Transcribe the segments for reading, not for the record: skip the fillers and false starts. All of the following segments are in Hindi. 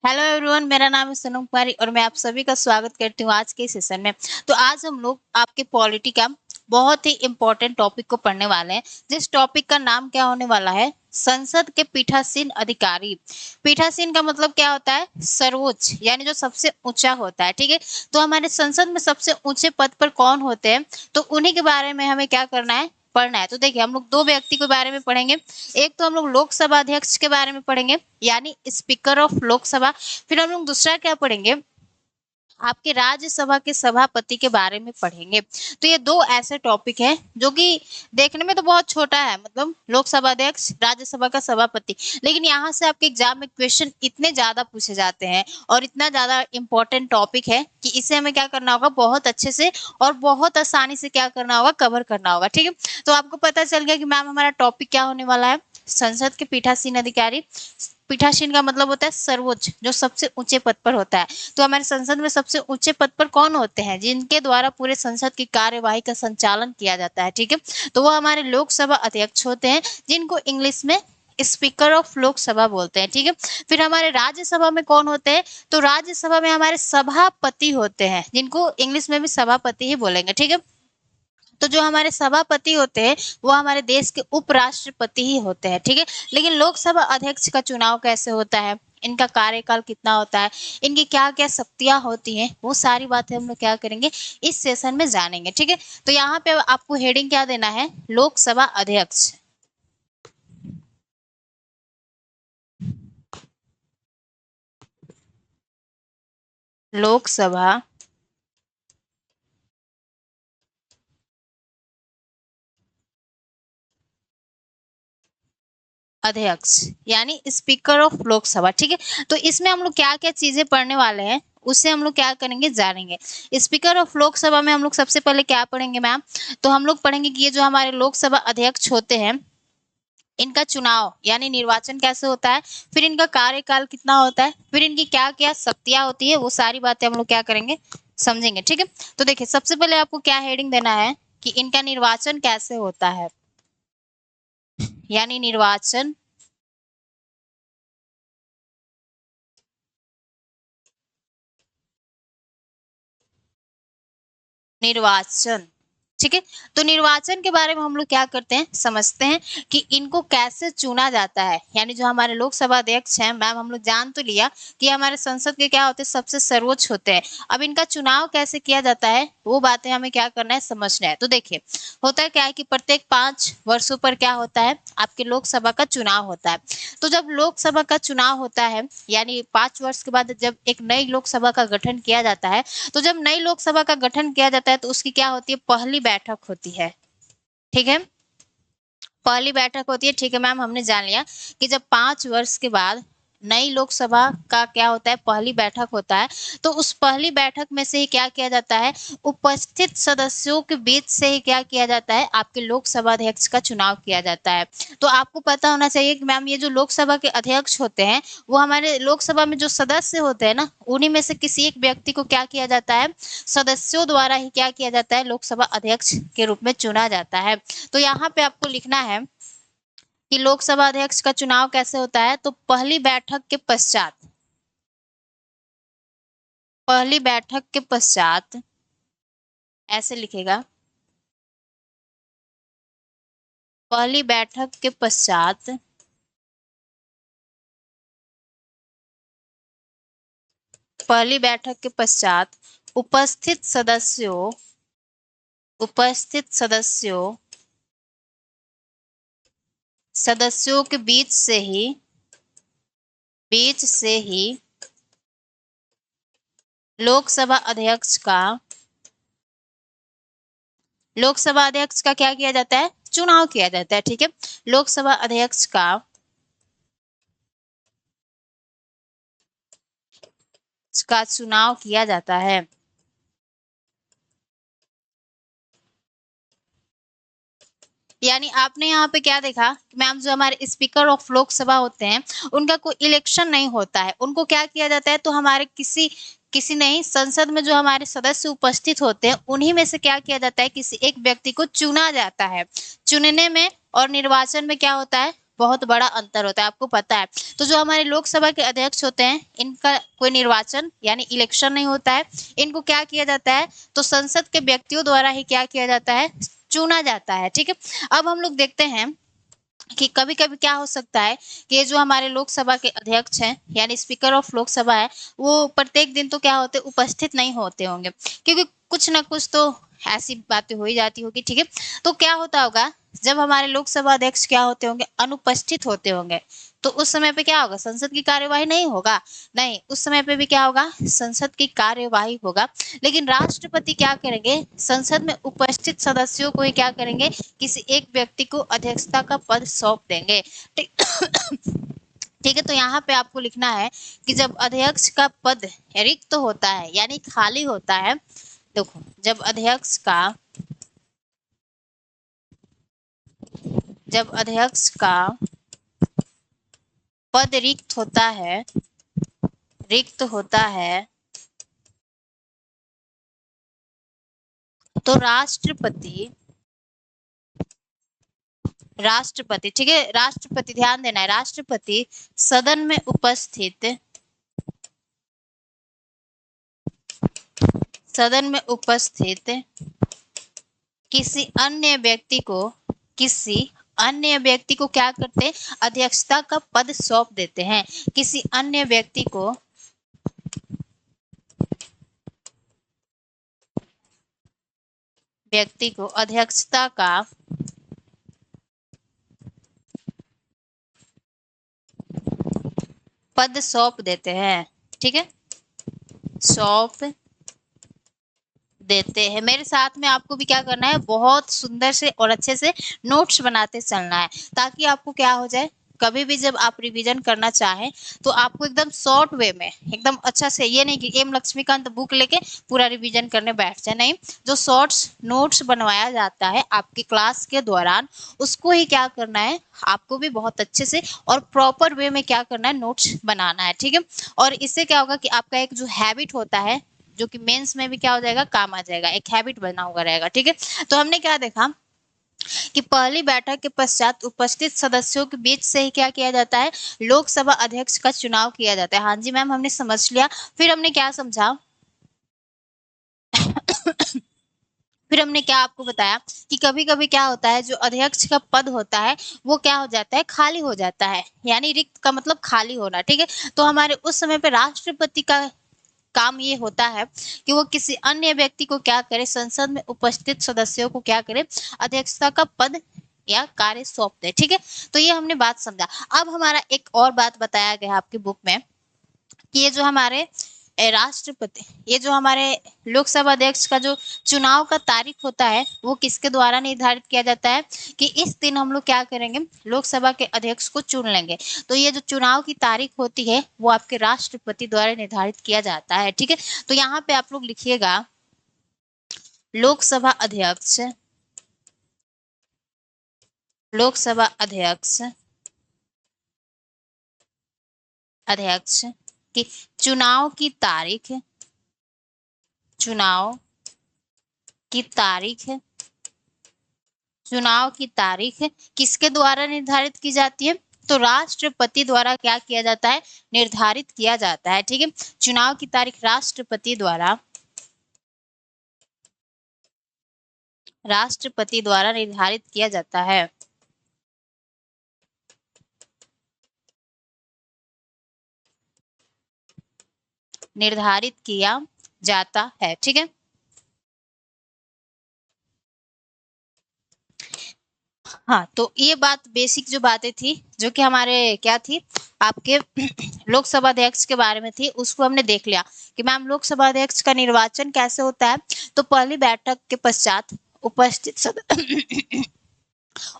हेलो एवरीवन, मेरा नाम है सोनम कुमारी और मैं आप सभी का स्वागत करती हूँ आज के सेशन में। तो आज हम लोग आपके पॉलिटी का बहुत ही इम्पोर्टेंट टॉपिक को पढ़ने वाले हैं, जिस टॉपिक का नाम क्या होने वाला है, संसद के पीठासीन अधिकारी। पीठासीन का मतलब क्या होता है? सर्वोच्च, यानी जो सबसे ऊंचा होता है। ठीक है, तो हमारे संसद में सबसे ऊंचे पद पर कौन होते हैं, तो उन्हीं के बारे में हमें क्या करना है, पढ़ना है। तो देखिए, हम लोग दो व्यक्ति के बारे में पढ़ेंगे। एक तो हम लोग लोकसभा अध्यक्ष के बारे में पढ़ेंगे, यानी स्पीकर ऑफ लोकसभा। फिर हम लोग दूसरा क्या पढ़ेंगे, आपके राज्यसभा के सभापति के बारे में पढ़ेंगे। तो ये दो ऐसे टॉपिक हैं जो कि देखने में तो बहुत छोटा है, मतलब लोकसभा अध्यक्ष, राज्यसभा का सभापति, लेकिन यहाँ से आपके एग्जाम में क्वेश्चन इतने ज्यादा पूछे जाते हैं और इतना ज्यादा इंपॉर्टेंट टॉपिक है कि इसे हमें क्या करना होगा, बहुत अच्छे से और बहुत आसानी से क्या करना होगा, कवर करना होगा। ठीक है, तो आपको पता चल गया कि मैम हमारा टॉपिक क्या होने वाला है, संसद के पीठासीन अधिकारी। पीठासीन का मतलब होता है सर्वोच्च, जो सबसे ऊंचे पद पर होता है। तो हमारे संसद में सबसे ऊंचे पद पर कौन होते हैं, जिनके द्वारा पूरे संसद की कार्यवाही का संचालन किया जाता है। ठीक है, तो वो हमारे लोकसभा अध्यक्ष होते हैं, जिनको इंग्लिश में स्पीकर ऑफ लोकसभा बोलते हैं। ठीक है, फिर हमारे राज्यसभा में कौन होते हैं, तो राज्यसभा में हमारे सभापति होते हैं, जिनको इंग्लिश में भी सभापति ही बोलेंगे। ठीक है, तो जो हमारे सभापति होते हैं वो हमारे देश के उपराष्ट्रपति ही होते हैं। ठीक है, लेकिन लोकसभा अध्यक्ष का चुनाव कैसे होता है, इनका कार्यकाल कितना होता है, इनकी क्या क्या शक्तियां होती हैं, वो सारी बातें हम लोग क्या करेंगे, इस सेशन में जानेंगे। ठीक है, तो यहाँ पे आपको हेडिंग क्या देना है, लोकसभा अध्यक्ष। लोकसभा अध्यक्ष यानी स्पीकर ऑफ लोकसभा। ठीक है, तो इसमें हम लोग क्या क्या चीजें पढ़ने वाले हैं, उससे हम लोग क्या करेंगे, जानेंगे। स्पीकर ऑफ लोकसभा में हम लोग सबसे पहले क्या पढ़ेंगे मैम, तो हम लोग पढ़ेंगे कि ये जो हमारे लोकसभा अध्यक्ष होते हैं, इनका चुनाव यानी निर्वाचन कैसे होता है, फिर इनका कार्यकाल कितना होता है, फिर इनकी क्या क्या शक्तियां होती है, वो सारी बातें हम लोग क्या करेंगे, समझेंगे। ठीक है, तो देखिए सबसे पहले आपको क्या हेडिंग देना है कि इनका निर्वाचन कैसे होता है, यानी निर्वाचन निर्वाचन। ठीक है, तो निर्वाचन के बारे में हम लोग क्या करते हैं, समझते हैं कि इनको कैसे चुना जाता है। यानी जो हमारे लोकसभा अध्यक्ष हैं मैम, हम लोग जान तो लिया कि हमारे संसद के क्या होते हैं, सबसे सर्वोच्च होते हैं। अब इनका चुनाव कैसे किया जाता है, वो बातें हमें क्या करना है, समझना है। तो देखिए, होता क्या है कि प्रत्येक 5 वर्षों पर क्या होता है, आपके लोकसभा का चुनाव होता है। तो जब लोकसभा का चुनाव होता है, यानी 5 वर्ष के बाद जब एक नई लोकसभा का गठन किया जाता है, तो जब नई लोकसभा का गठन किया जाता है तो उसकी क्या होती है, पहली बैठक होती है। ठीक है, पहली बैठक होती है। ठीक है मैम, हमने जान लिया कि जब 5 वर्ष के बाद नई लोकसभा का क्या होता है, पहली बैठक होता है, तो उस पहली बैठक में से ही क्या किया जाता है, उपस्थित सदस्यों के बीच से ही क्या किया जाता है, आपके लोकसभा अध्यक्ष का चुनाव किया जाता है। तो आपको पता होना चाहिए कि मैम ये जो लोकसभा के अध्यक्ष होते हैं, वो हमारे लोकसभा में जो सदस्य होते हैं ना, उन्हीं में से किसी एक व्यक्ति को क्या किया जाता है, सदस्यों द्वारा ही क्या किया जाता है, लोकसभा अध्यक्ष के रूप में चुना जाता है। तो यहाँ पे आपको लिखना है कि लोकसभा अध्यक्ष का चुनाव कैसे होता है, तो पहली बैठक के पश्चात, पहली बैठक के पश्चात ऐसे लिखेगा, पहली बैठक के पश्चात पहली बैठक के पश्चात उपस्थित सदस्यों उपस्थित सदस्यों सदस्यों के बीच से ही लोकसभा अध्यक्ष का क्या किया जाता है, चुनाव किया जाता है। ठीक है, लोकसभा अध्यक्ष का चुनाव किया जाता है। यानी आपने यहाँ पे क्या देखा, मैम जो हमारे स्पीकर ऑफ लोकसभा होते हैं, उनका कोई इलेक्शन नहीं होता है, उनको क्या किया जाता है, तो हमारे किसी किसी नहीं, संसद में जो हमारे सदस्य उपस्थित होते हैं, उन्हीं में से क्या किया जाता है, किसी एक व्यक्ति को चुना जाता है। चुनने में और निर्वाचन में क्या होता है, बहुत बड़ा अंतर होता है, आपको पता है। तो जो हमारे लोकसभा के अध्यक्ष होते हैं, इनका कोई निर्वाचन यानी इलेक्शन नहीं होता है। इनको क्या किया जाता है, तो संसद के व्यक्तियों द्वारा ही क्या किया जाता है, चुना जाता है। ठीक है, अब हम लोग देखते हैं कि कभी कभी क्या हो सकता है कि जो हमारे लोकसभा के अध्यक्ष हैं यानी स्पीकर ऑफ लोकसभा है, वो प्रत्येक दिन तो क्या होते उपस्थित नहीं होते होंगे, क्योंकि कुछ ना कुछ तो ऐसी बातें हो ही जाती होगी। ठीक है, तो क्या होता होगा, जब हमारे लोकसभा अध्यक्ष क्या होते होंगे, अनुपस्थित होते होंगे, तो उस समय पे क्या होगा, संसद की कार्यवाही नहीं होगा। नहीं, उस समय पे भी क्या होगा, संसद की कार्यवाही होगा। लेकिन राष्ट्रपति क्या करेंगे, संसद में उपस्थित सदस्यों को ही क्या करेंगे, किसी एक व्यक्ति को अध्यक्षता का पद सौंप देंगे। ठीक ठीक है, तो यहाँ पे आपको लिखना है कि जब अध्यक्ष का पद रिक्त होता है यानी खाली होता है, देखो जब अध्यक्ष का पद रिक्त होता है तो राष्ट्रपति, ठीक है, राष्ट्रपति, ध्यान देना है, राष्ट्रपति सदन में उपस्थित किसी अन्य व्यक्ति को क्या करते हैं, अध्यक्षता का पद सौंप देते हैं। किसी अन्य व्यक्ति को अध्यक्षता का पद सौंप देते हैं। ठीक है, सौंप देते हैं। मेरे साथ में आपको भी क्या करना है, बहुत सुंदर से और अच्छे से नोट्स बनाते चलना है, ताकि आपको क्या हो जाए, कभी भी जब आप रिवीजन करना चाहें तो आपको एकदम शॉर्ट वे में, एकदम अच्छा से, ये नहीं कि एम लक्ष्मीकांत बुक लेके पूरा रिवीजन करने बैठ जाए, नहीं, जो शॉर्ट्स नोट्स बनवाया जाता है आपकी क्लास के दौरान, उसको ही क्या करना है, आपको भी बहुत अच्छे से और प्रॉपर वे में क्या करना है, नोट्स बनाना है। ठीक है, और इससे क्या होगा कि आपका एक जो हैबिट होता है, जो कि मेंस में भी क्या हो जाएगा, काम आ जाएगा, एक हैबिट बना हुआ रहेगा। ठीक है, तो हमने क्या देखा कि पहली बैठक के पश्चात उपस्थित सदस्यों के बीच से ही क्या किया जाता है, लोकसभा अध्यक्ष का चुनाव किया जाता है। हाँ जी मैम, हमने समझ लिया। फिर हमने क्या समझा फिर हमने क्या आपको बताया कि कभी कभी क्या होता है, जो अध्यक्ष का पद होता है वो क्या हो जाता है, खाली हो जाता है, यानी रिक्त का मतलब खाली होना। ठीक है, तो हमारे उस समय पे राष्ट्रपति का काम ये होता है कि वो किसी अन्य व्यक्ति को क्या करे, संसद में उपस्थित सदस्यों को क्या करे, अध्यक्षता का पद या कार्य सौंप दे। ठीक है, तो ये हमने बात समझा। अब हमारा एक और बात बताया गया आपकी बुक में कि ये जो हमारे राष्ट्रपति, ये जो हमारे लोकसभा अध्यक्ष का जो चुनाव का तारीख होता है वो किसके द्वारा निर्धारित किया जाता है, कि इस दिन हम लोग क्या करेंगे, लोकसभा के अध्यक्ष को चुन लेंगे। तो ये जो चुनाव की तारीख होती है वो आपके राष्ट्रपति द्वारा निर्धारित किया जाता है। ठीक है, तो यहाँ पे आप लोग लिखिएगा, लोकसभा अध्यक्ष अध्यक्ष की चुनाव की तारीख किसके द्वारा निर्धारित की जाती है, तो राष्ट्रपति द्वारा क्या किया जाता है, निर्धारित किया जाता है। ठीक है, चुनाव की तारीख राष्ट्रपति द्वारा निर्धारित किया जाता है। निर्धारित किया जाता है। ठीक है, हाँ, तो ये बात बेसिक जो बातें थी, जो कि हमारे क्या थी, आपके लोकसभा अध्यक्ष के बारे में थी, उसको हमने देख लिया कि मैम लोकसभा अध्यक्ष का निर्वाचन कैसे होता है। तो पहली बैठक के पश्चात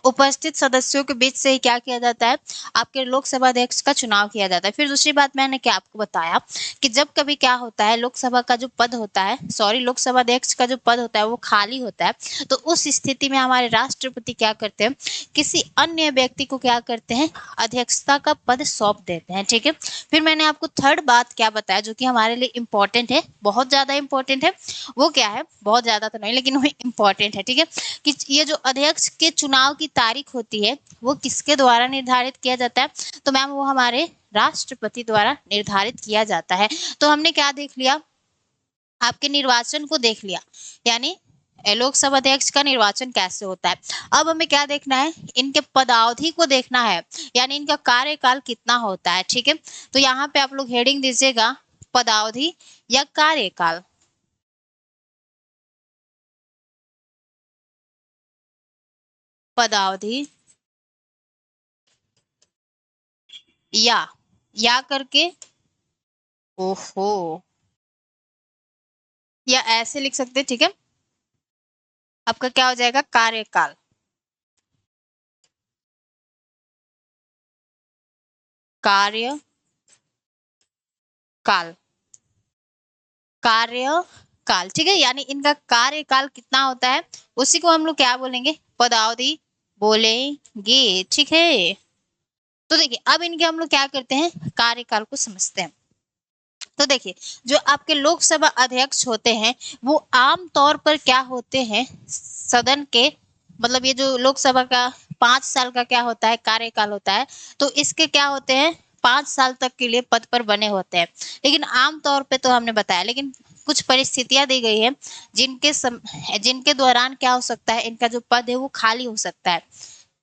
उपस्थित सदस्यों के बीच से ही क्या किया जाता है, आपके लोकसभा अध्यक्ष का चुनाव किया जाता है। फिर दूसरी बात मैंने क्या आपको बताया कि जब कभी क्या होता है, लोकसभा का जो पद होता है, सॉरी, लोकसभा अध्यक्ष का जो पद होता है वो खाली होता है, तो उस स्थिति में हमारे राष्ट्रपति क्या करते हैं, किसी अन्य व्यक्ति को क्या करते हैं, अध्यक्षता का पद सौंप देते हैं। ठीक है, फिर मैंने आपको थर्ड बात क्या बताया, जो कि हमारे लिए इंपॉर्टेंट है, बहुत ज्यादा इंपॉर्टेंट है। वो क्या है, बहुत ज्यादा तो नहीं लेकिन वो इंपॉर्टेंट है। ठीक है, कि ये जो अध्यक्ष के चुनाव चुनाव की तारीख होती है वो किसके द्वारा निर्धारित किया जाता है? तो मैम वो हमारे राष्ट्रपति द्वारा निर्धारित किया जाता है। तो हमने क्या देख लिया, आपके निर्वाचन को देख लिया, यानी लोकसभा अध्यक्ष का निर्वाचन कैसे होता है। अब हमें क्या देखना है, इनके पदावधि को देखना है, यानी इनका कार्यकाल कितना होता है। ठीक है, तो यहाँ पे आप लोग हेडिंग दीजिएगा पदावधि या कार्यकाल। पदावधि या करके, ओहो, या ऐसे लिख सकते हैं। ठीक है, आपका क्या हो जाएगा, कार्यकाल। कार्यकाल, कार्यकाल। ठीक है, यानी इनका कार्यकाल कितना होता है उसी को हम लोग क्या बोलेंगे, पदावधि बोलेंगे। ठीक है, तो देखिए अब इनके हम लोग क्या करते हैं, कार्यकाल को समझते हैं। तो देखिए जो आपके लोकसभा अध्यक्ष होते हैं वो आम तौर पर क्या होते हैं, सदन के, मतलब ये जो लोकसभा का 5 साल का क्या होता है, कार्यकाल होता है, तो इसके क्या होते हैं, 5 साल तक के लिए पद पर बने होते हैं। लेकिन आम तौर पे तो हमने बताया, लेकिन कुछ परिस्थितियां दी गई है जिनके दौरान क्या हो सकता है, इनका जो पद है वो खाली हो सकता है।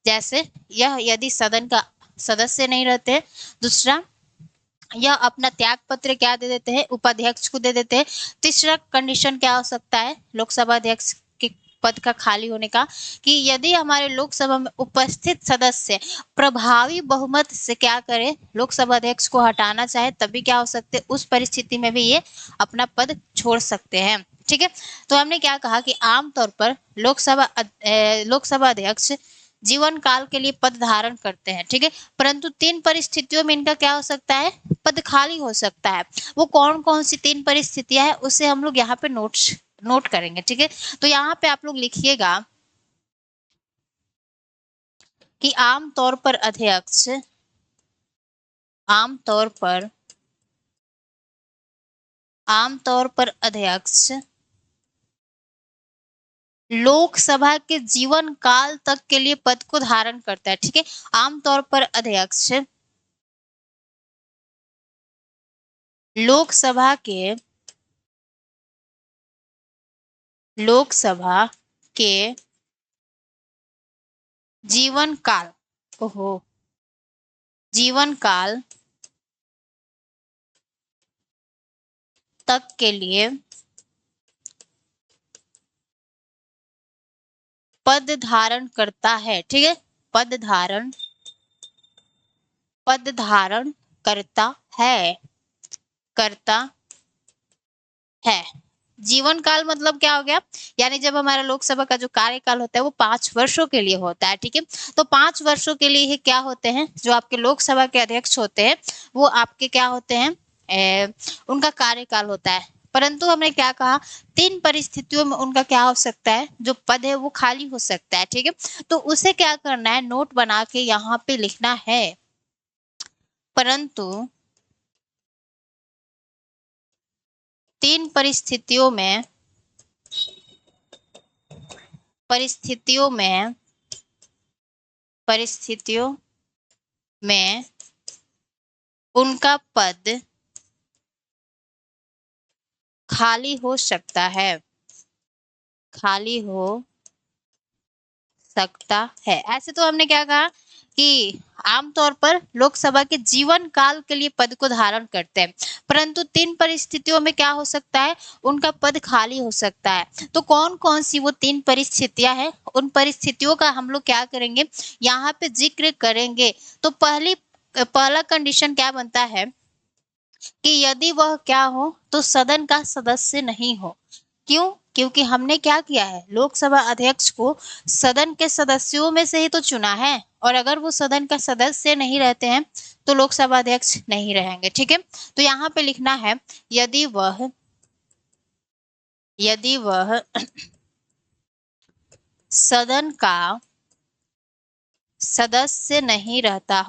जैसे यह यदि सदन का सदस्य नहीं रहते, दूसरा यह अपना त्याग पत्र क्या दे देते हैं, उपाध्यक्ष को दे देते हैं। तीसरा कंडीशन क्या हो सकता है लोकसभा अध्यक्ष के पद का खाली होने का, कि यदि हमारे लोकसभा में उपस्थित सदस्य प्रभावी बहुमत से क्या करे, लोकसभा अध्यक्ष को हटाना चाहे, तभी क्या हो सकते, उस परिस्थिति में भी ये अपना पद छोड़ सकते हैं। ठीक है, तो हमने क्या कहा कि आमतौर पर लोकसभा अध्यक्ष जीवन काल के लिए पद धारण करते हैं। ठीक है, परंतु 3 परिस्थितियों में इनका क्या हो सकता है, पद खाली हो सकता है। वो कौन कौन सी 3 परिस्थितियां हैं उसे हम लोग यहाँ पे नोट करेंगे। ठीक है, तो यहाँ पे आप लोग लिखिएगा कि आमतौर पर अध्यक्ष लोकसभा के जीवन काल तक के लिए पद को धारण करता है। ठीक है, आमतौर पर अध्यक्ष लोकसभा के जीवन काल, ओहो, जीवन काल तक के लिए पद धारण करता है। ठीक है, पद धारण करता है। जीवन काल मतलब क्या हो गया, यानी जब हमारा लोकसभा का जो कार्यकाल होता है वो 5 वर्षों के लिए होता है। ठीक है, तो 5 वर्षों के लिए ही क्या होते हैं, जो आपके लोकसभा के अध्यक्ष होते हैं वो आपके क्या होते हैं, उनका कार्यकाल होता है। परंतु हमने क्या कहा, 3 परिस्थितियों में उनका क्या हो सकता है, जो पद है वो खाली हो सकता है। ठीक है, तो उसे क्या करना है, नोट बना के यहाँ पे लिखना है। परंतु 3 परिस्थितियों में उनका पद खाली हो सकता है, ऐसे तो हमने क्या कहा कि आमतौर पर लोकसभा के जीवन काल के लिए पद को धारण करते हैं, परंतु 3 परिस्थितियों में क्या हो सकता है, उनका पद खाली हो सकता है। तो कौन कौन सी वो 3 परिस्थितियां हैं, उन परिस्थितियों का हम लोग क्या करेंगे, यहाँ पे जिक्र करेंगे। तो पहला कंडीशन क्या बनता है कि यदि वह क्या हो, तो सदन का सदस्य नहीं हो। क्यों, क्योंकि हमने क्या किया है, लोकसभा अध्यक्ष को सदन के सदस्यों में से ही तो चुना है, और अगर वो सदन का सदस्य नहीं रहते हैं तो लोकसभा अध्यक्ष नहीं रहेंगे। ठीक है, तो यहाँ पे लिखना है यदि वह सदन का सदस्य नहीं रहता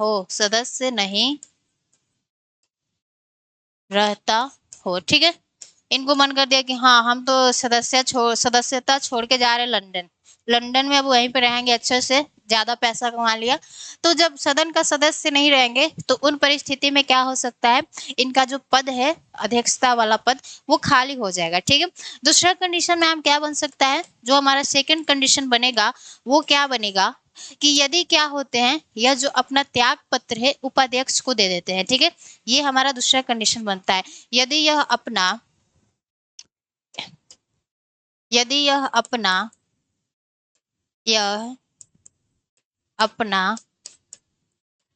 हो। ठीक है, इनको मन कर दिया कि हाँ हम तो सदस्यता छोड़ के जा रहे लंदन में, अब वहीं पे रहेंगे अच्छे से, ज्यादा पैसा कमा लिया। तो जब सदन का सदस्य नहीं रहेंगे तो उन परिस्थिति में क्या हो सकता है, इनका जो पद है अध्यक्षता वाला पद वो खाली हो जाएगा। ठीक है, दूसरा कंडीशन में हम क्या बन सकता है, जो हमारा सेकंड कंडीशन बनेगा वो क्या बनेगा कि यदि क्या होते हैं, यह जो अपना त्याग पत्र है उपाध्यक्ष को दे देते हैं। ठीक है, ये हमारा दूसरा कंडीशन बनता है। यदि यह अपना यदि यह अपना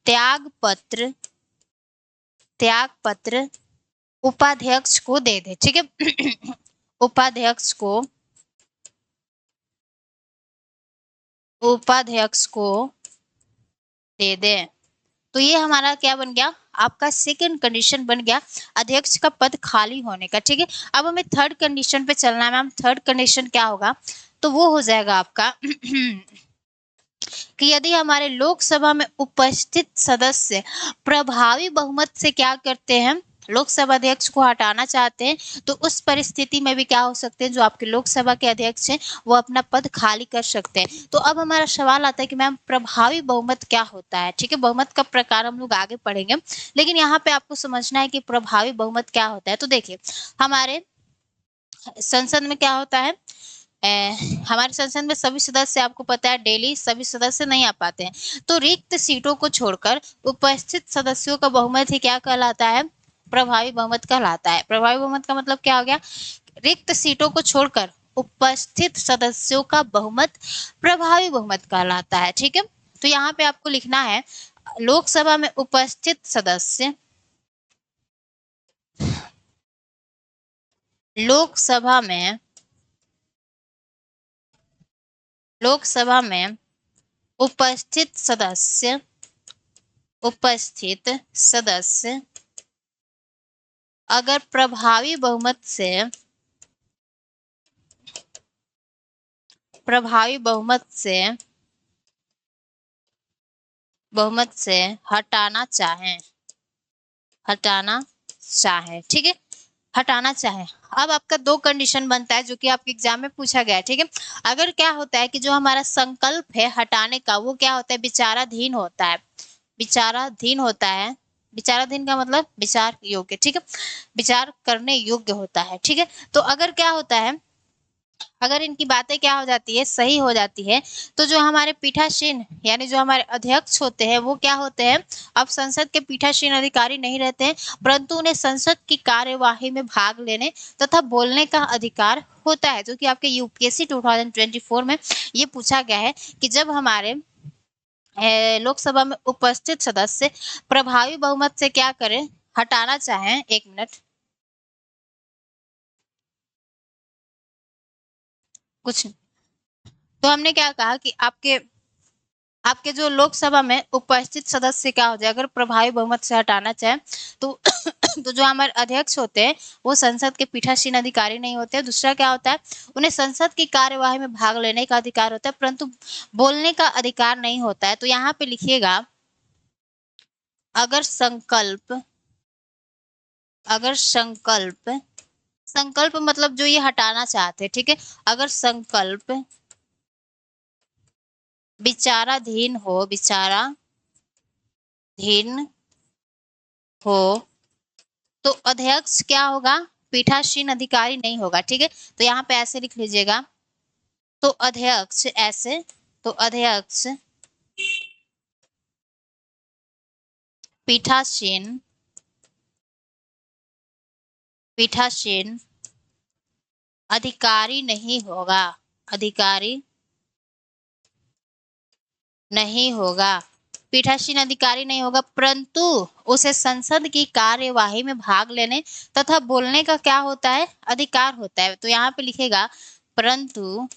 त्याग पत्र उपाध्यक्ष को दे दे। ठीक है उपाध्यक्ष को दे दे, तो ये हमारा क्या बन गया, आपका सेकंड कंडीशन बन गया अध्यक्ष का पद खाली होने का। ठीक है, अब हमें थर्ड कंडीशन पे चलना है मैम। थर्ड कंडीशन क्या होगा, तो वो हो जाएगा आपका कि यदि हमारे लोकसभा में उपस्थित सदस्य प्रभावी बहुमत से क्या करते हैं, लोकसभा अध्यक्ष को हटाना चाहते हैं, तो उस परिस्थिति में भी क्या हो सकते हैं, जो आपके लोकसभा के अध्यक्ष हैं वो अपना पद खाली कर सकते हैं। तो अब हमारा सवाल आता है कि मैम प्रभावी बहुमत क्या होता है। ठीक है, बहुमत का प्रकार हम लोग आगे पढ़ेंगे, लेकिन यहाँ पे आपको समझना है कि प्रभावी बहुमत क्या होता है। तो देखिए, हमारे संसद में क्या होता है, हमारे संसद में सभी सदस्य, आपको पता है डेली सभी सदस्य नहीं आ पाते हैं, तो रिक्त सीटों को छोड़कर उपस्थित सदस्यों का बहुमत ही क्या कहलाता है, प्रभावी बहुमत कहलाता है। प्रभावी बहुमत का मतलब क्या हो गया, रिक्त सीटों को छोड़कर उपस्थित सदस्यों का बहुमत प्रभावी बहुमत कहलाता है। ठीक है, तो यहाँ पे आपको लिखना है लोकसभा में उपस्थित सदस्य, लोकसभा में उपस्थित सदस्य अगर प्रभावी बहुमत से हटाना चाहे। ठीक है, हटाना चाहे। अब आपका दो कंडीशन बनता है जो कि आपके एग्जाम में पूछा गया है। ठीक है, अगर क्या होता है कि जो हमारा संकल्प है हटाने का वो क्या होता है, विचाराधीन होता है। विचाराधीन का मतलब विचार योग्य। ठीक है, विचार करने योग्य होता है। ठीक है, तो अगर क्या होता है, अगर इनकी बातें क्या हो जाती है, सही हो जाती है, तो जो हमारे पीठासीन यानी जो हमारे अध्यक्ष होते हैं वो क्या होते हैं, अब संसद के पीठासीन अधिकारी नहीं रहते हैं, परंतु उन्हें संसद की कार्यवाही में भाग लेने तथा बोलने का अधिकार होता है, जो कि आपके यूपीएससी 2024 में ये पूछा गया है कि जब हमारे लोकसभा में उपस्थित सदस्य प्रभावी बहुमत से क्या करें, हटाना चाहें। एक मिनट, कुछ तो हमने क्या कहा कि आपके जो लोकसभा में उपस्थित सदस्य क्या हो जाए, अगर प्रभावी बहुमत से हटाना चाहे तो तो जो हमारे अध्यक्ष होते हैं वो संसद के पीठासीन अधिकारी नहीं होते। दूसरा क्या होता है, उन्हें संसद की कार्यवाही में भाग लेने का अधिकार होता है, परंतु बोलने का अधिकार नहीं होता है। तो यहाँ पे लिखिएगा अगर संकल्प मतलब जो ये हटाना चाहते हैं। ठीक है, अगर संकल्प विचाराधीन हो तो अध्यक्ष क्या होगा, पीठासीन अधिकारी नहीं होगा। ठीक है, तो यहाँ पे ऐसे लिख लीजिएगा, तो अध्यक्ष पीठासीन अधिकारी नहीं होगा, पीठासीन अधिकारी नहीं होगा, परंतु उसे संसद की कार्यवाही में भाग लेने तथा बोलने का क्या होता है, अधिकार होता है। तो यहाँ पे लिखेगा परंतु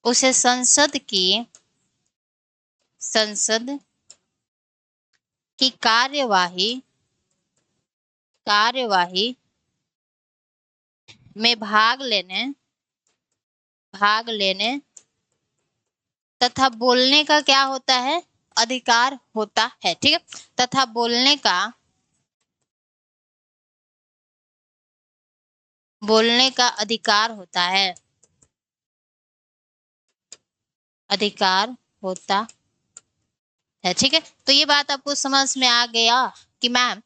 उसे संसद की कार्यवाही में भाग लेने तथा बोलने का क्या होता है, अधिकार होता है। ठीक है, तथा बोलने का अधिकार होता है। अधिकार होता है। ठीक है, तो ये बात आपको समझ में आ गया कि मैम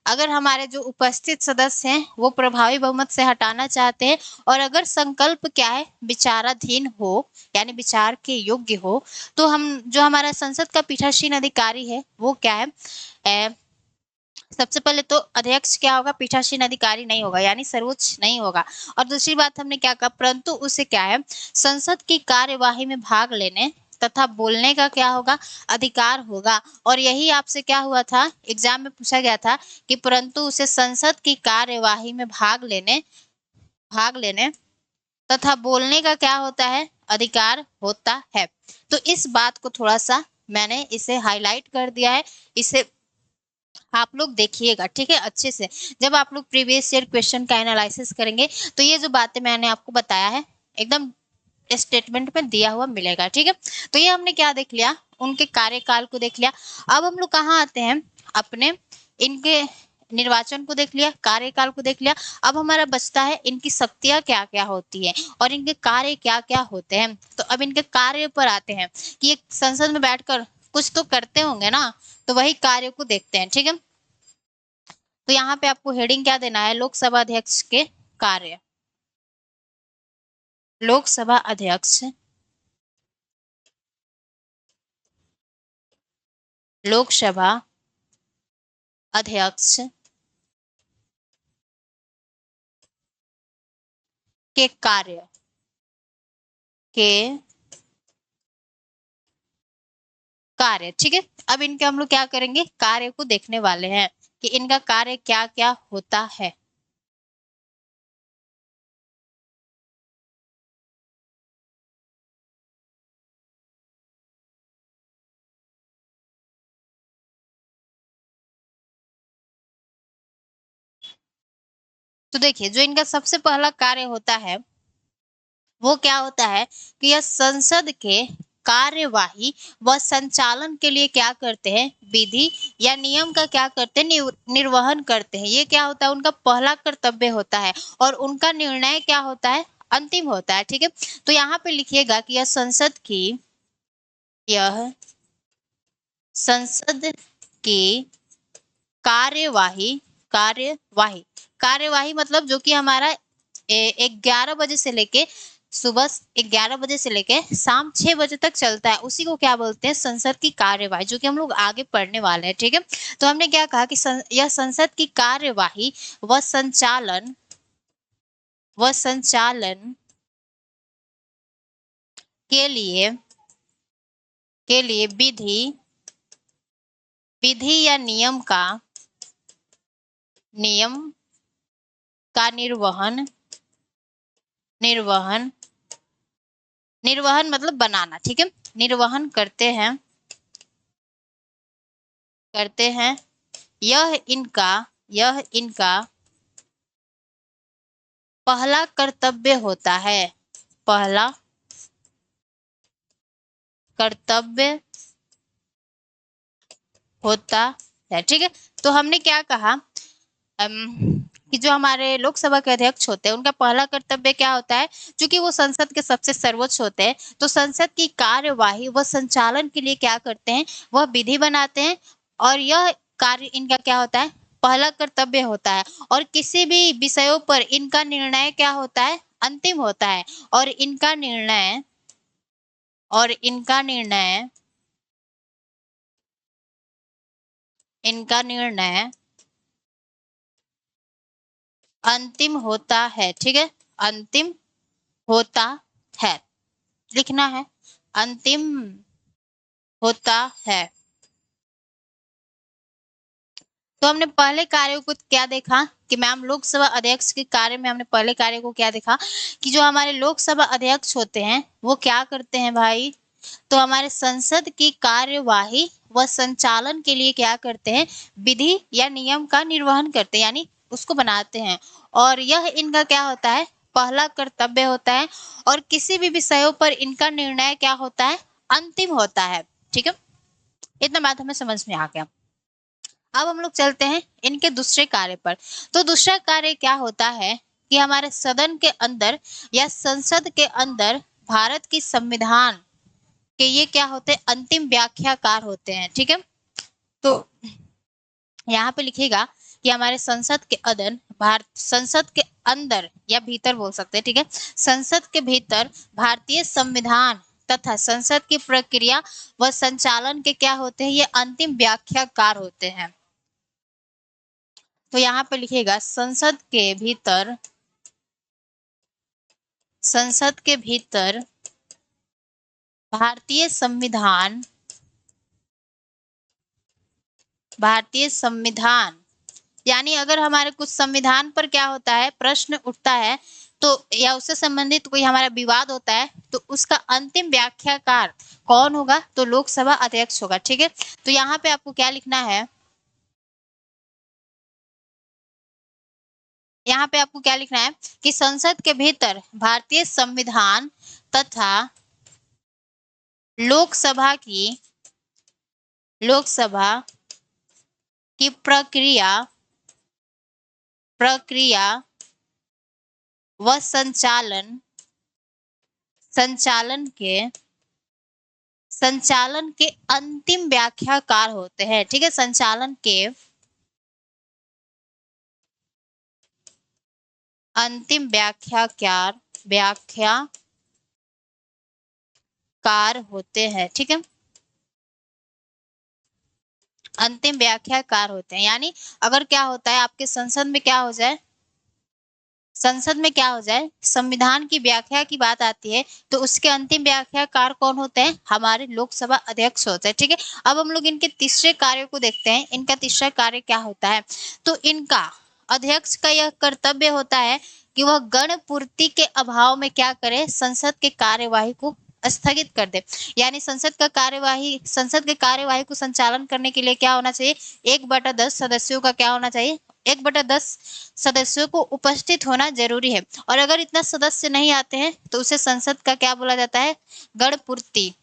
अगर हमारे जो उपस्थित सदस्य हैं वो प्रभावी बहुमत से हटाना चाहते हैं और अगर संकल्प क्या है विचाराधीन हो यानी विचार के योग्य हो, तो हम जो हमारा संसद का पीठासीन अधिकारी है वो क्या है, सबसे पहले तो अध्यक्ष क्या होगा, पीठासीन अधिकारी नहीं होगा यानी सर्वोच्च नहीं होगा। और दूसरी बात हमने क्या कहा, परंतु उसे क्या है संसद की कार्यवाही में भाग लेने तथा बोलने का क्या होगा, अधिकार होगा। और यही आपसे क्या हुआ था, एग्जाम में पूछा गया था कि परंतु उसे संसद की कार्यवाही में भाग लेने तथा बोलने का क्या होता है, अधिकार होता है। तो इस बात को थोड़ा सा मैंने इसे हाईलाइट कर दिया है, इसे आप लोग देखिएगा, ठीक है, अच्छे से। जब आप लोग प्रीवियस ईयर क्वेश्चन का एनालिसिस करेंगे तो ये जो बातें मैंने आपको बताया है एकदम स्टेटमेंट में दिया हुआ मिलेगा, ठीक है। तो ये हमने क्या देख लिया, उनके कार्यकाल को देख लिया। अब हम लोग कहाँ आते हैं, अपने इनके निर्वाचन को देख लिया, कार्यकाल को देख लिया। अब हमारा बचता है इनकी शक्तियां क्या क्या होती है और इनके कार्य क्या क्या होते हैं। तो अब इनके कार्य पर आते हैं कि ये संसद में बैठकर कुछ तो करते होंगे ना, तो वही कार्य को देखते हैं, ठीक है। तो यहाँ पे आपको हेडिंग क्या देना है, लोकसभा अध्यक्ष के कार्य। लोकसभा अध्यक्ष, लोकसभा अध्यक्ष के के कार्य, ठीक है। अब इनके हम लोग क्या करेंगे, कार्य को देखने वाले हैं कि इनका कार्य क्या क्या होता है। तो देखिए जो इनका सबसे पहला कार्य होता है वो क्या होता है कि यह संसद के कार्यवाही व संचालन के लिए क्या करते हैं, विधि या नियम का क्या करते हैं, निर्वहन करते हैं। ये क्या होता है, उनका पहला कर्तव्य होता है और उनका निर्णय क्या होता है, अंतिम होता है, ठीक है। तो यहाँ पे लिखिएगा कि यह संसद की कार्यवाही कार्यवाही कार्यवाही मतलब जो कि हमारा 11 बजे से लेके सुबह 11 बजे से लेके शाम 6 बजे तक चलता है, उसी को क्या बोलते हैं, संसद की कार्यवाही, जो कि हम लोग आगे पढ़ने वाले हैं, ठीक है। तो हमने क्या कहा कि यह संसद की कार्यवाही व संचालन के लिए विधि विधि या नियम का निर्वहन मतलब बनाना, ठीक है, निर्वहन करते हैं। यह इनका पहला कर्तव्य होता है, पहला कर्तव्य होता है, ठीक है। तो हमने क्या कहा कि जो हमारे लोकसभा के अध्यक्ष होते हैं उनका पहला कर्तव्य क्या होता है, क्योंकि वो संसद के सबसे सर्वोच्च होते हैं, तो संसद की कार्यवाही व संचालन के लिए क्या करते हैं, वह विधि बनाते हैं। और यह कार्य इनका क्या होता है, पहला कर्तव्य होता है। और किसी भी विषयों पर इनका निर्णय क्या होता है, अंतिम होता है। और इनका निर्णय अंतिम होता है, ठीक है, अंतिम होता है, लिखना है, अंतिम होता है। तो हमने पहले कार्य को क्या देखा कि मैम लोकसभा अध्यक्ष के कार्य में हमने पहले कार्य को क्या देखा कि जो हमारे लोकसभा अध्यक्ष होते हैं वो क्या करते हैं भाई, तो हमारे संसद की कार्यवाही व संचालन के लिए क्या करते हैं, विधि या नियम का निर्वहन करते हैं यानी उसको बनाते हैं। और यह इनका क्या होता है, पहला कर्तव्य होता है। और किसी भी विषयों पर इनका निर्णय क्या होता है, अंतिम होता है, ठीक है। इतना बात हमें समझ में आ गया। अब हम लोग चलते हैं इनके दूसरे कार्य पर। तो दूसरा कार्य क्या होता है कि हमारे सदन के अंदर या संसद के अंदर भारत की संविधान कि ये क्या होते हैं, अंतिम व्याख्याकार होते हैं। ठीक है, तो यहाँ पे लिखेगा कि हमारे संसद के अदन भारत संसद के अंदर या भीतर बोल सकते हैं। ठीक है, संसद के भीतर भारतीय संविधान तथा संसद की प्रक्रिया व संचालन के क्या होते हैं, ये अंतिम व्याख्याकार होते हैं। तो यहाँ पे लिखेगा संसद के भीतर भारतीय संविधान यानी अगर हमारे कुछ संविधान पर क्या होता है, प्रश्न उठता है तो या उससे संबंधित कोई हमारा विवाद होता है तो उसका अंतिम व्याख्याकार कौन होगा, तो लोकसभा अध्यक्ष होगा। ठीक है, तो यहाँ पे आपको क्या लिखना है, यहाँ पे आपको क्या लिखना है कि संसद के भीतर भारतीय संविधान तथा लोकसभा की प्रक्रिया व संचालन के अंतिम व्याख्याकार होते हैं। ठीक है, संचालन के अंतिम व्याख्याकार होते हैं। ठीक है, अंतिम व्याख्याकार होते हैं। यानी अगर क्या होता है आपके संसद में संविधान की व्याख्या की बात आती है तो उसके अंतिम व्याख्याकार कौन होते हैं, हमारे लोकसभा अध्यक्ष होते हैं। ठीक है, अब हम लोग इनके तीसरे कार्य को देखते हैं। इनका तीसरा कार्य क्या होता है, तो इनका अध्यक्ष का यह कर्तव्य होता है कि वह गण पूर्ति के अभाव में क्या करे, संसद के कार्यवाही को स्थगित कर दे। यानी संसद के कार्यवाही को संचालन करने के लिए क्या होना चाहिए, 1/10 सदस्यों का क्या होना चाहिए, 1/10 सदस्यों को उपस्थित होना जरूरी है। और अगर इतना सदस्य नहीं आते हैं तो उसे संसद का क्या बोला जाता है, गणपूर्ति।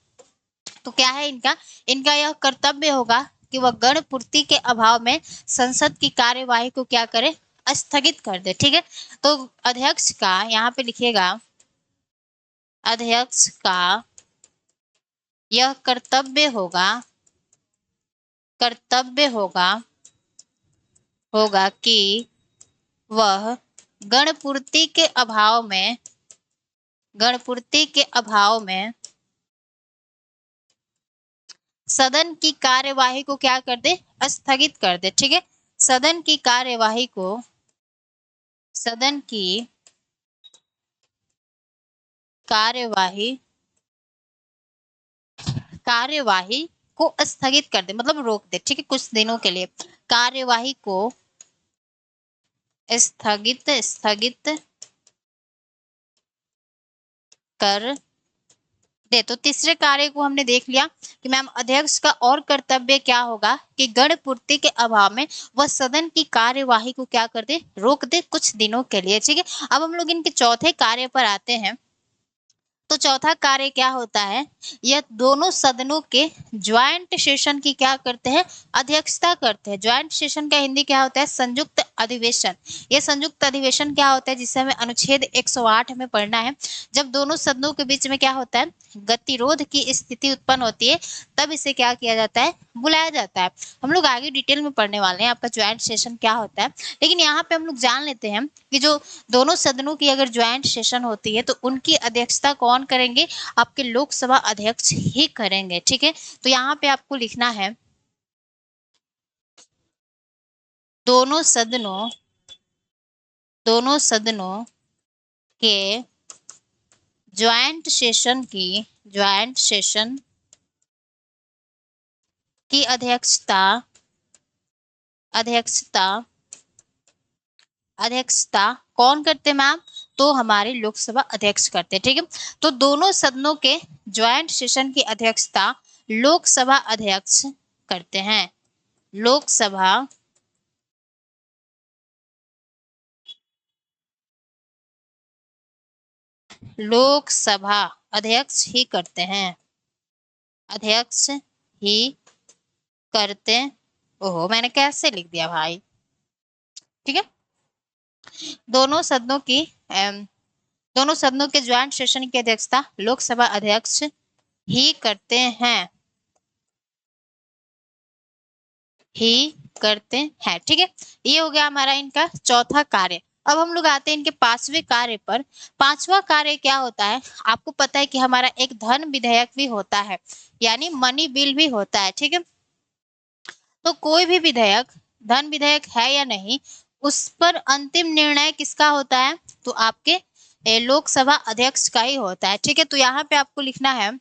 तो क्या है इनका यह कर्तव्य होगा कि वह गणपूर्ति के अभाव में संसद की कार्यवाही को क्या करे, स्थगित कर दे। ठीक है, तो अध्यक्ष का यहाँ पे लिखिएगा, अध्यक्ष का यह कर्तव्य होगा कि वह गणपूर्ति के अभाव में सदन की कार्यवाही को क्या कर दे, स्थगित कर दे। ठीक है, सदन की कार्यवाही को स्थगित कर दे, मतलब रोक दे। ठीक है, कुछ दिनों के लिए कार्यवाही को स्थगित कर दे। तो तीसरे कार्य को हमने देख लिया कि मैम अध्यक्ष का और कर्तव्य क्या होगा कि गणपूर्ति के अभाव में वह सदन की कार्यवाही को क्या कर दे, रोक दे कुछ दिनों के लिए। ठीक है, अब हम लोग इनके चौथे कार्य पर आते हैं। तो चौथा कार्य क्या होता है, यह दोनों सदनों के ज्वाइंट सेशन की क्या करते हैं, अध्यक्षता करते हैं। ज्वाइंट सेशन का हिंदी क्या होता है, संयुक्त अधिवेशन। यह संयुक्त अधिवेशन क्या होता है, जिसे हमें अनुच्छेद 108 में पढ़ना है। जब दोनों सदनों के बीच में क्या होता है, गतिरोध की स्थिति उत्पन्न होती है, तब इसे क्या किया जाता है, बुलाया जाता है। हम लोग आगे डिटेल में पढ़ने वाले हैं आपका ज्वाइंट सेशन क्या होता है, लेकिन यहाँ पे हम लोग जान लेते हैं कि जो दोनों सदनों की अगर ज्वाइंट सेशन होती है तो उनकी अध्यक्षता कौन करेंगे, आपके लोकसभा अध्यक्ष ही करेंगे। ठीक है, तो यहाँ पे आपको लिखना है, दोनों सदनों के ज्वाइंट सेशन की अध्यक्षता कौन करते हैं मैम, तो हमारे लोकसभा अध्यक्ष करते हैं। ठीक है, तो दोनों सदनों के ज्वाइंट सेशन की अध्यक्षता लोकसभा अध्यक्ष करते हैं। लोकसभा अध्यक्ष ही करते हैं, ओहो मैंने कैसे लिख दिया भाई। ठीक है, दोनों सदनों के ज्वाइंट सेशन की अध्यक्षता लोकसभा अध्यक्ष ही करते हैं, ही करते हैं। ठीक है, ये हो गया हमारा इनका चौथा कार्य। अब हम लोग आते हैं इनके पांचवें कार्य पर। पांचवा कार्य क्या होता है? आपको पता है कि हमारा एक धन विधेयक भी होता है, यानी मनी बिल भी होता है। ठीक है, तो कोई भी विधेयक धन विधेयक है या नहीं, उस पर अंतिम निर्णय किसका होता है? तो आपके लोकसभा अध्यक्ष का ही होता है। ठीक है, तो यहाँ पे आपको लिखना है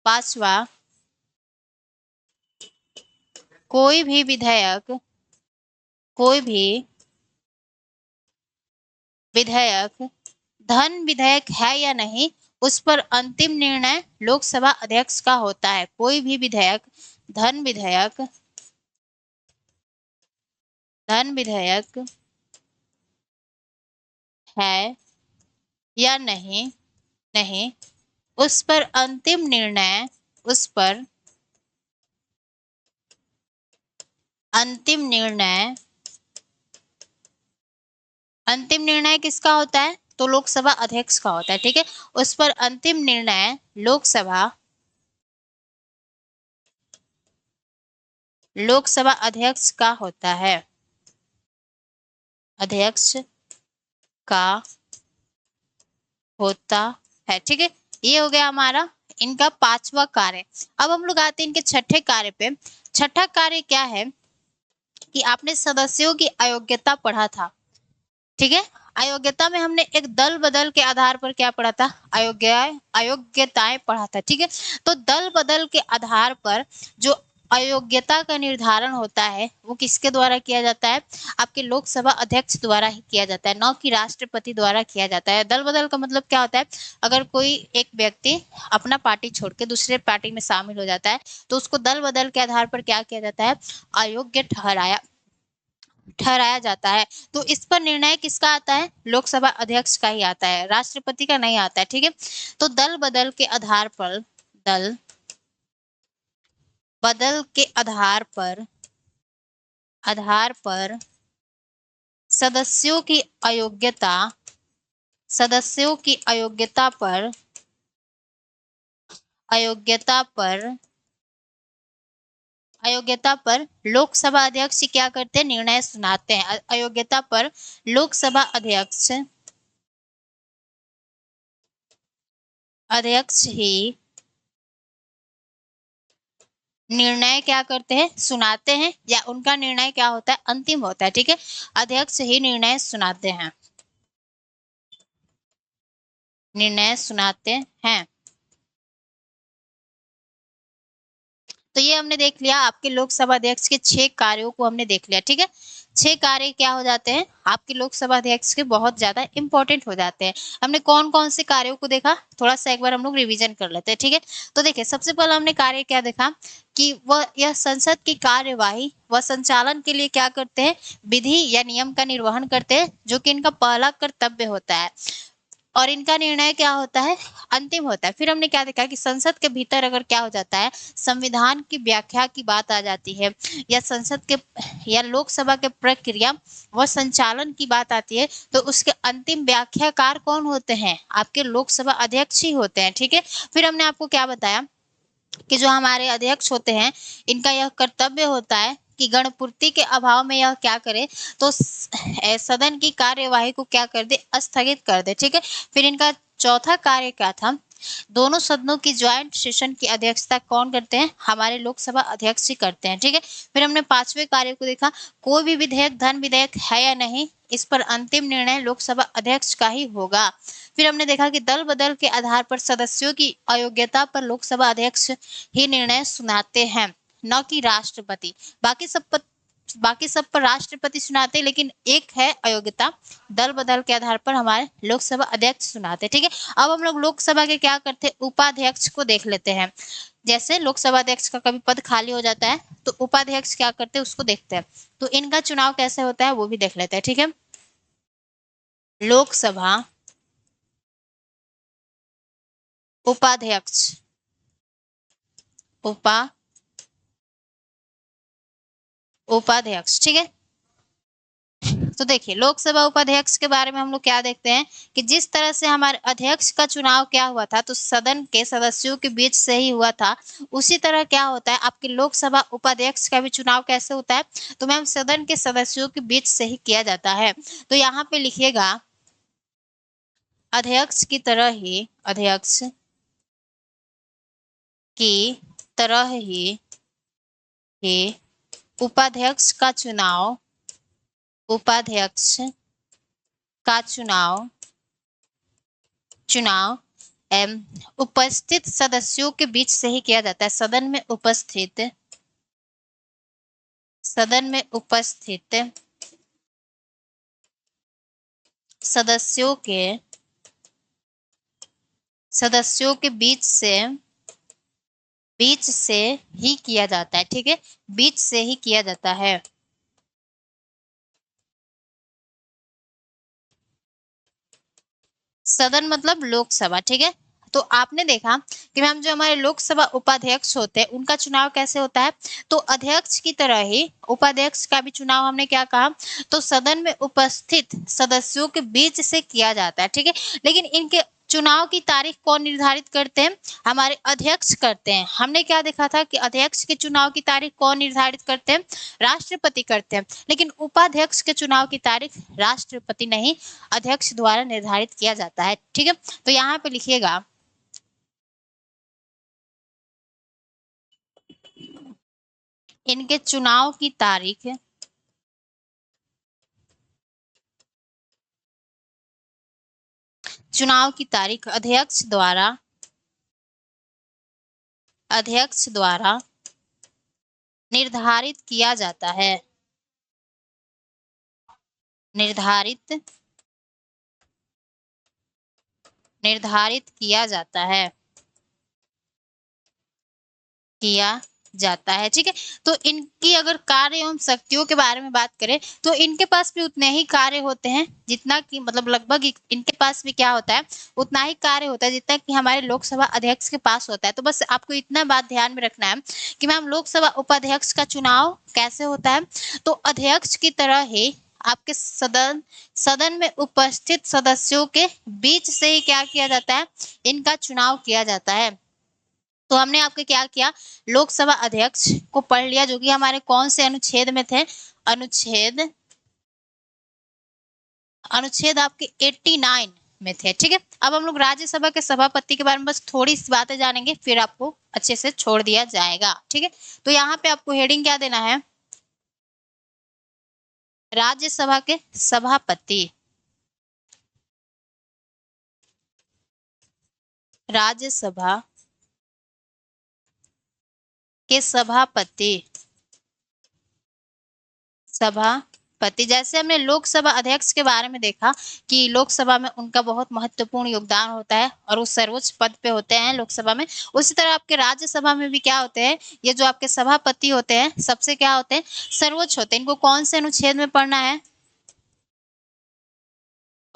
पांचवा, कोई भी विधेयक, कोई भी विधेयक धन विधेयक है या नहीं, उस पर अंतिम निर्णय लोकसभा अध्यक्ष का होता है। कोई भी विधेयक धन विधेयक, धन विधेयक है या नहीं, नहीं, उस पर अंतिम निर्णय, उस पर अंतिम निर्णय, अंतिम निर्णय किसका होता है? तो लोकसभा अध्यक्ष का होता है। ठीक है, उस पर अंतिम निर्णय लोकसभा अध्यक्ष का होता है, अध्यक्ष का होता है। ठीक है, ये हो गया हमारा इनका पांचवा कार्य। अब हम लोग आते हैं इनके छठे कार्य पे। छठा कार्य क्या है कि आपने सदस्यों की अयोग्यता पढ़ा था। ठीक है, अयोग्यता में हमने एक दल बदल के आधार पर क्या पढ़ा था? अयोग्यताएं पढ़ा था। ठीक है, तो दल बदल के आधार पर जो अयोग्यता का निर्धारण होता है वो किसके द्वारा किया जाता है? आपके लोकसभा अध्यक्ष द्वारा ही किया जाता है, न कि राष्ट्रपति द्वारा किया जाता है। दल बदल का मतलब क्या होता है? अगर कोई एक व्यक्ति अपना पार्टी छोड़ के दूसरे पार्टी में शामिल हो जाता है तो उसको दल बदल के आधार पर क्या किया जाता है? अयोग्य ठहराया जाता है। तो इस पर निर्णय किसका आता है? लोकसभा अध्यक्ष का ही आता है, राष्ट्रपति का नहीं आता है। ठीक है, तो दल बदल के आधार पर, दल बदल के आधार पर सदस्यों की अयोग्यता, सदस्यों की अयोग्यता पर अयोग्यता पर लोकसभा अध्यक्ष क्या करते हैं? निर्णय सुनाते हैं। अयोग्यता पर लोकसभा अध्यक्ष ही निर्णय क्या करते हैं? सुनाते हैं, या उनका निर्णय क्या होता है? अंतिम होता है। ठीक है, अध्यक्ष ही निर्णय सुनाते हैं, निर्णय सुनाते हैं। तो ये हमने देख लिया, आपके लोकसभा अध्यक्ष के 6 कार्यों को हमने देख लिया। ठीक है, 6 कार्य क्या हो जाते हैं आपके लोकसभा अध्यक्ष के? बहुत ज्यादा इंपॉर्टेंट हो जाते हैं। हमने कौन कौन से कार्यों को देखा, थोड़ा सा एक बार हम लोग रिवीजन कर लेते हैं। ठीक है, तो देखिए सबसे पहले हमने कार्य क्या देखा कि वह यह संसद की कार्यवाही व संचालन के लिए क्या करते हैं? विधि या नियम का निर्वहन करते हैं, जो कि इनका पहला कर्तव्य होता है, और इनका निर्णय क्या होता है? अंतिम होता है। फिर हमने क्या देखा कि संसद के भीतर अगर क्या हो जाता है, संविधान की व्याख्या की बात आ जाती है, या संसद के या लोकसभा के प्रक्रिया व संचालन की बात आती है, तो उसके अंतिम व्याख्याकार कौन होते हैं? आपके लोकसभा अध्यक्ष ही होते हैं। ठीक है, फिर हमने आपको क्या बताया कि जो हमारे अध्यक्ष होते हैं इनका यह कर्तव्य होता है कि गणपूर्ति के अभाव में यह क्या करे? तो सदन की कार्यवाही को क्या कर दे? स्थगित कर दे। ठीक है, फिर इनका चौथा कार्य क्या था? दोनों सदनों की ज्वाइंट सेशन की अध्यक्षता कौन करते हैं? हमारे लोकसभा अध्यक्ष ही करते हैं। ठीक है, फिर हमने पांचवें कार्य को देखा, कोई भी विधेयक धन विधेयक है या नहीं, इस पर अंतिम निर्णय लोकसभा अध्यक्ष का ही होगा। फिर हमने देखा कि दल बदल के आधार पर सदस्यों की अयोग्यता पर लोकसभा अध्यक्ष ही निर्णय सुनाते हैं, न कि राष्ट्रपति। बाकी सब पर राष्ट्रपति सुनाते हैं, लेकिन एक है अयोग्यता, दल बदल के आधार पर हमारे लोकसभा अध्यक्ष सुनाते हैं। ठीक है, अब हम लोग लोकसभा के क्या करते हैं? उपाध्यक्ष को देख लेते हैं। जैसे लोकसभा अध्यक्ष का कभी पद खाली हो जाता है तो उपाध्यक्ष क्या करते हैं उसको देखते हैं। तो इनका चुनाव कैसे होता है वो भी देख लेते हैं। ठीक है, लोकसभा उपाध्यक्ष, उपा उपाध्यक्ष। ठीक है, तो देखिए लोकसभा उपाध्यक्ष के बारे में हम लोग क्या देखते हैं कि जिस तरह से हमारे अध्यक्ष का चुनाव क्या हुआ था तो सदन के सदस्यों के बीच से ही हुआ था, उसी तरह क्या होता है आपके लोकसभा उपाध्यक्ष का भी चुनाव कैसे होता है, तो मैम सदन के सदस्यों के बीच से ही किया जाता है। तो यहाँ पे लिखिएगा अध्यक्ष की तरह ही, अध्यक्ष की तरह ही उपाध्यक्ष का चुनाव, उपाध्यक्ष का चुनाव उपस्थित सदस्यों के बीच से ही किया जाता है। सदन में उपस्थित सदस्यों के बीच से ही किया जाता है। ठीक है, बीच से ही किया जाता है। सदन मतलब लोकसभा। ठीक है, तो आपने देखा कि मैम जो हमारे लोकसभा उपाध्यक्ष होते हैं उनका चुनाव कैसे होता है, तो अध्यक्ष की तरह ही उपाध्यक्ष का भी चुनाव हमने क्या कहा, तो सदन में उपस्थित सदस्यों के बीच से किया जाता है। ठीक है, लेकिन इनके चुनाव की तारीख कौन निर्धारित करते हैं, हमारे अध्यक्ष करते हैं। हमने क्या देखा था कि अध्यक्ष के चुनाव की तारीख कौन निर्धारित करते हैं, राष्ट्रपति करते हैं, लेकिन उपाध्यक्ष के चुनाव की तारीख राष्ट्रपति नहीं अध्यक्ष द्वारा निर्धारित किया जाता है। ठीक है, तो यहाँ पे लिखिएगा इनके चुनाव की तारीख, चुनाव की तारीख अध्यक्ष द्वारा निर्धारित किया जाता है, निर्धारित किया जाता है, किया जाता है। ठीक है, तो इनकी अगर कार्य एवं शक्तियों के बारे में बात करें तो इनके पास भी उतने ही कार्य होते हैं जितना कि मतलब लगभग इनके पास भी क्या होता है, उतना ही कार्य होता है जितना कि हमारे लोकसभा अध्यक्ष के पास होता है। तो बस आपको इतना बात ध्यान में रखना है कि मैम लोकसभा उपाध्यक्ष का चुनाव कैसे होता है, तो अध्यक्ष की तरह ही आपके सदन में उपस्थित सदस्यों के बीच से ही क्या किया जाता है, इनका चुनाव किया जाता है। तो हमने आपके क्या किया, लोकसभा अध्यक्ष को पढ़ लिया जो कि हमारे कौन से अनुच्छेद में थे, अनुच्छेद आपके 89 में थे। ठीक है, अब हम लोग राज्यसभा के सभापति के बारे में बस थोड़ी सी बातें जानेंगे फिर आपको अच्छे से छोड़ दिया जाएगा। ठीक है, तो यहाँ पे आपको हेडिंग क्या देना है, राज्यसभा के सभापति, राज्यसभा के सभापति जैसे हमने लोकसभा अध्यक्ष के बारे में देखा कि लोकसभा में उनका बहुत महत्वपूर्ण योगदान होता है और वो सर्वोच्च पद पे होते हैं लोकसभा में, उसी तरह आपके राज्यसभा में भी क्या होते हैं, ये जो आपके सभापति होते हैं सबसे क्या होते हैं, सर्वोच्च होते हैं। इनको कौन से अनुच्छेद में पढ़ना है,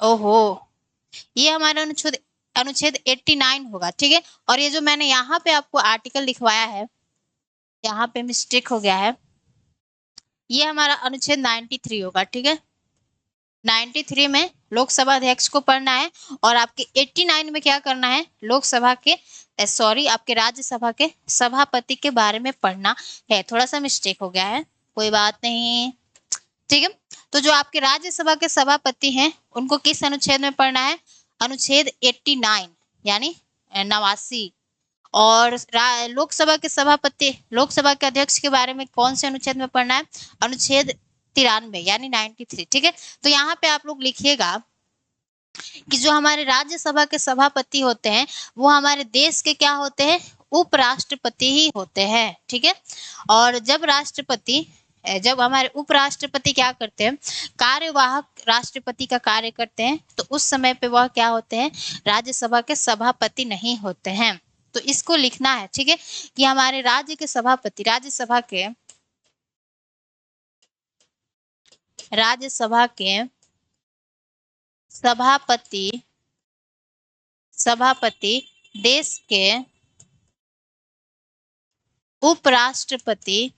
ओहो ये हमारा अनुच्छेद अनुच्छेद 89 होगा। ठीक है, और ये जो मैंने यहाँ पे आपको आर्टिकल लिखवाया है, यहाँ पे मिस्टेक हो गया है, ये हमारा अनुच्छेद 93 होगा। ठीक है, 93 में लोकसभा अध्यक्ष को पढ़ना है और आपके 89 में क्या करना है, लोकसभा के सॉरी आपके राज्यसभा के सभापति के बारे में पढ़ना है। थोड़ा सा मिस्टेक हो गया है, कोई बात नहीं। ठीक है, तो जो आपके राज्यसभा के सभापति हैं उनको किस अनुच्छेद में पढ़ना है, अनुच्छेद 89 यानी 89। और लोकसभा के सभापति, लोकसभा के अध्यक्ष के बारे में कौन से अनुच्छेद में पढ़ना है, अनुच्छेद 93 यानी 93। ठीक है, तो यहाँ पे आप लोग लिखिएगा कि जो हमारे राज्यसभा के सभापति होते हैं वो हमारे देश के क्या होते हैं, उपराष्ट्रपति ही होते हैं। ठीक है, और जब हमारे उपराष्ट्रपति क्या करते हैं, कार्यवाहक राष्ट्रपति का कार्य करते हैं, तो उस समय पे वह क्या होते हैं, राज्यसभा के सभापति नहीं होते हैं। तो इसको लिखना है। ठीक है, कि हमारे राज्य के सभापति, राज्यसभा के सभापति देश के उपराष्ट्रपति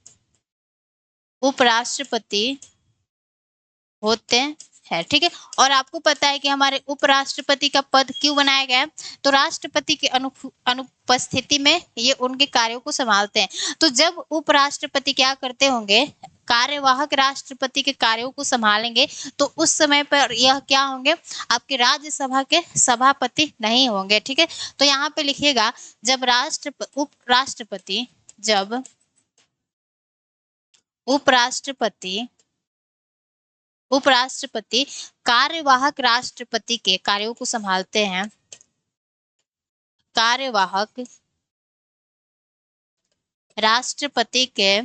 होते हैं, ठीक है। और आपको पता है कि हमारे उपराष्ट्रपति का पद क्यों बनाया गया है? तो राष्ट्रपति के अनुपस्थिति में ये उनके कार्यों को संभालते हैं। तो जब उपराष्ट्रपति क्या करते होंगे, कार्यवाहक राष्ट्रपति के कार्यों को संभालेंगे, तो उस समय पर यह क्या होंगे, आपके राज्यसभा के सभापति नहीं होंगे, ठीक है। तो यहाँ पे लिखिएगा, जब उपराष्ट्रपति कार्यवाहक राष्ट्रपति के कार्यों को संभालते हैं, कार्यवाहक राष्ट्रपति के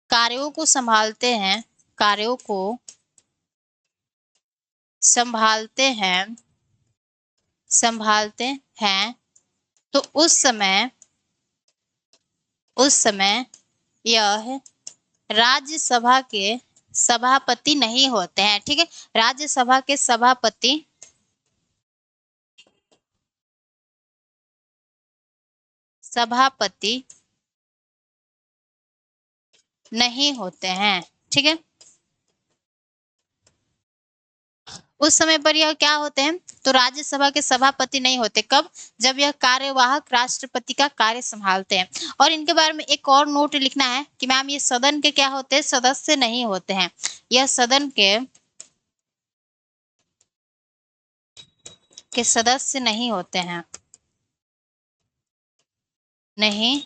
कार्यों को संभालते हैं, कार्यों को संभालते हैं, तो उस समय यह राज्यसभा के सभापति नहीं होते हैं, ठीक है। राज्यसभा के सभापति नहीं होते हैं, ठीक है। उस समय पर यह क्या होते हैं, तो राज्यसभा के सभापति नहीं होते। कब? जब यह कार्यवाहक राष्ट्रपति का कार्य संभालते हैं। और इनके बारे में एक और नोट लिखना है कि मैम ये सदन के क्या होते हैं, सदस्य नहीं होते हैं। यह सदन के सदस्य नहीं होते हैं, नहीं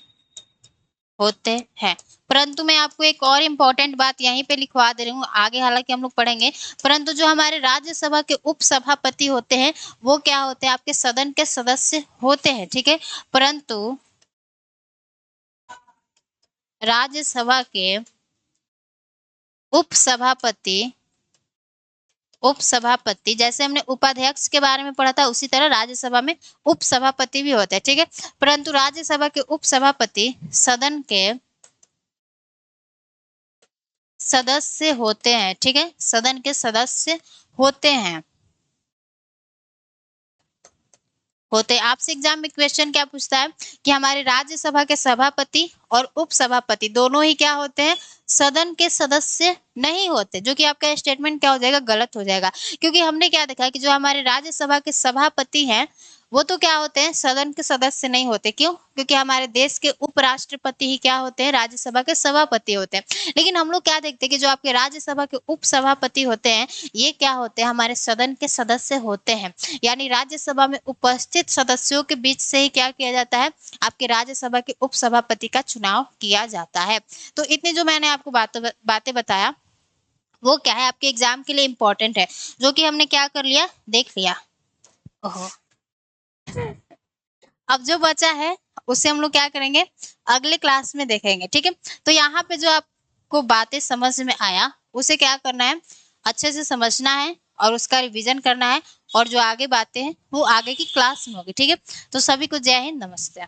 होते हैं। परंतु मैं आपको एक और इम्पोर्टेंट बात यहीं पे लिखवा दे रही हूँ, आगे हालांकि हम लोग पढ़ेंगे। परंतु जो हमारे राज्यसभा के उपसभापति होते हैं वो क्या होते हैं, आपके सदन के सदस्य होते हैं, ठीक है। परंतु राज्यसभा के उपसभापति जैसे हमने उपाध्यक्ष के बारे में पढ़ा था, उसी तरह राज्यसभा में उपसभापति भी होते हैं, ठीक है। परंतु राज्यसभा के उपसभापति सदन के सदस्य होते हैं, ठीक है, सदन के सदस्य होते हैं। आपसे एग्जाम में क्वेश्चन क्या पूछता है कि हमारे राज्यसभा के सभापति और उपसभापति दोनों ही क्या होते हैं, सदन के सदस्य नहीं होते, जो कि आपका स्टेटमेंट क्या हो जाएगा, गलत हो जाएगा। क्योंकि हमने क्या देखा कि जो हमारे राज्यसभा के सभापति हैं वो तो क्या होते हैं, सदन के सदस्य नहीं होते। क्यों? क्योंकि हमारे देश के उपराष्ट्रपति ही क्या होते हैं, राज्यसभा के सभापति होते हैं। लेकिन हम लोग क्या देखते हैं कि जो आपके राज्यसभा के उपसभापति होते हैं ये क्या होते हैं, हमारे सदन के सदस्य होते हैं। यानी राज्यसभा में उपस्थित सदस्यों के बीच से ही क्या किया जाता है, आपके राज्यसभा के उपसभापति का चुनाव किया जाता है। तो इतनी जो मैंने आपको बातें बताया वो क्या है, आपके एग्जाम के लिए इंपॉर्टेंट है, जो कि हमने क्या कर लिया, देख लिया। ओहो, अब जो बचा है उसे हम लोग क्या करेंगे, अगले क्लास में देखेंगे, ठीक है। तो यहाँ पे जो आपको बातें समझ में आया उसे क्या करना है, अच्छे से समझना है और उसका रिवीजन करना है, और जो आगे बातें हैं वो आगे की क्लास में होगी, ठीक है। तो सभी को जय हिंद, नमस्ते।